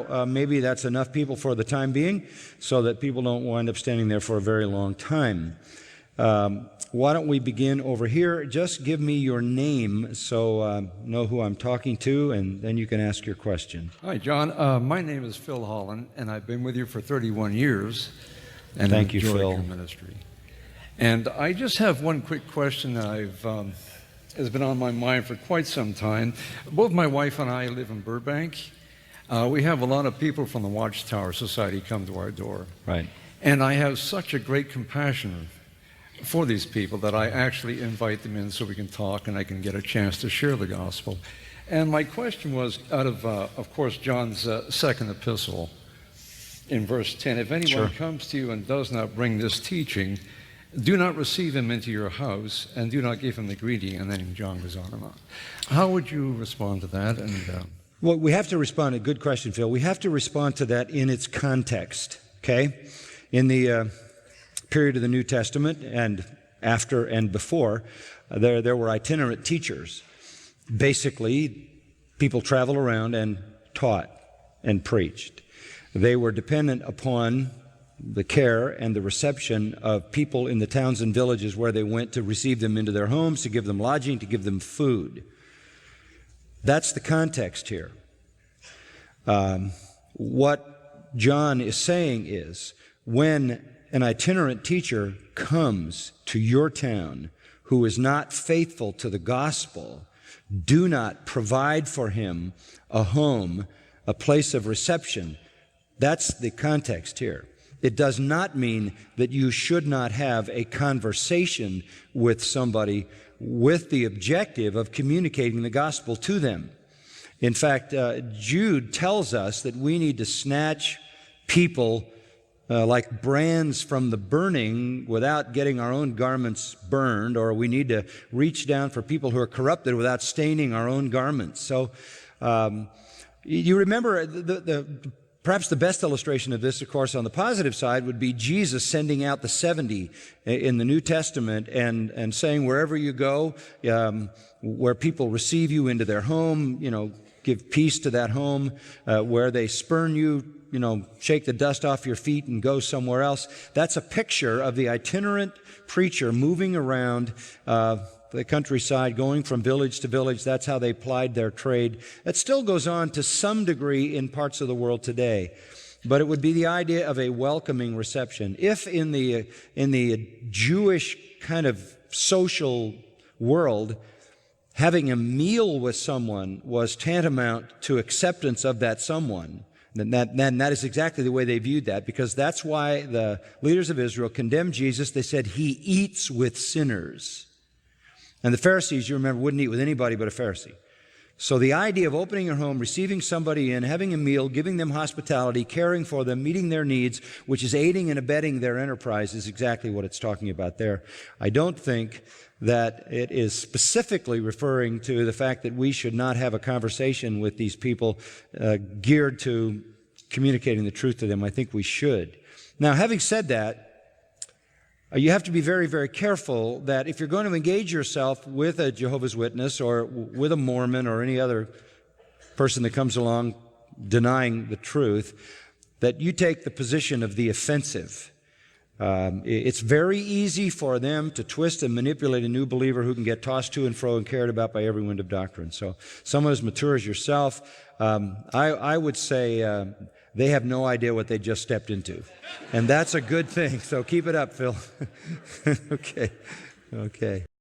now, maybe that's enough people for the time being so that people don't wind up standing there for a very long time. Why don't we begin over here? Just give me your name so know who I'm talking to, and then you can ask your question. Hi, John. My name is Phil Holland, and I've been with you for 31 years. And Thank you, enjoyed Phil. your ministry. And I just have one quick question that has been on my mind for quite some time. Both my wife and I live in Burbank. We have a lot of people from the Watchtower Society come to our door. Right. And I have such a great compassion for these people that I actually invite them in so we can talk and I can get a chance to share the gospel. And my question was out of course, John's second epistle in verse 10, if anyone comes to you and does not bring this teaching, do not receive him into your house and do not give him the greeting. And then John goes on and on. How would you respond to that? Well, we have to respond. A good question, Phil. We have to respond to that in its context, okay? In the period of the New Testament and after and before, there were itinerant teachers. Basically, people traveled around and taught and preached. They were dependent upon the care and the reception of people in the towns and villages where they went to receive them into their homes, to give them lodging, to give them food. That's the context here. What John is saying is, when an itinerant teacher comes to your town who is not faithful to the gospel, do not provide for him a home, a place of reception. That's the context here. It does not mean that you should not have a conversation with somebody with the objective of communicating the gospel to them. In fact, Jude tells us that we need to snatch people like brands from the burning without getting our own garments burned, or we need to reach down for people who are corrupted without staining our own garments. So you remember perhaps the best illustration of this, of course, on the positive side would be Jesus sending out the 70 in the New Testament and saying, wherever you go, where people receive you into their home, give peace to that home. Where they spurn you, shake the dust off your feet and go somewhere else. That's a picture of the itinerant preacher moving around the countryside, going from village to village. That's how they plied their trade. That still goes on to some degree in parts of the world today. But it would be the idea of a welcoming reception. If in the Jewish kind of social world, having a meal with someone was tantamount to acceptance of that someone, then that is exactly the way they viewed that, because that's why the leaders of Israel condemned Jesus. They said, he eats with sinners. And the Pharisees, you remember, wouldn't eat with anybody but a Pharisee. So the idea of opening your home, receiving somebody in, having a meal, giving them hospitality, caring for them, meeting their needs, which is aiding and abetting their enterprise, is exactly what it's talking about there. I don't think that it is specifically referring to the fact that we should not have a conversation with these people geared to communicating the truth to them. I think we should. Now, having said that, you have to be very, very careful that if you're going to engage yourself with a Jehovah's Witness or with a Mormon or any other person that comes along denying the truth, that you take the position of the offensive. It's very easy for them to twist and manipulate a new believer who can get tossed to and fro and carried about by every wind of doctrine. So someone as mature as yourself, I would say they have no idea what they just stepped into. And that's a good thing. So keep it up, Phil. Okay.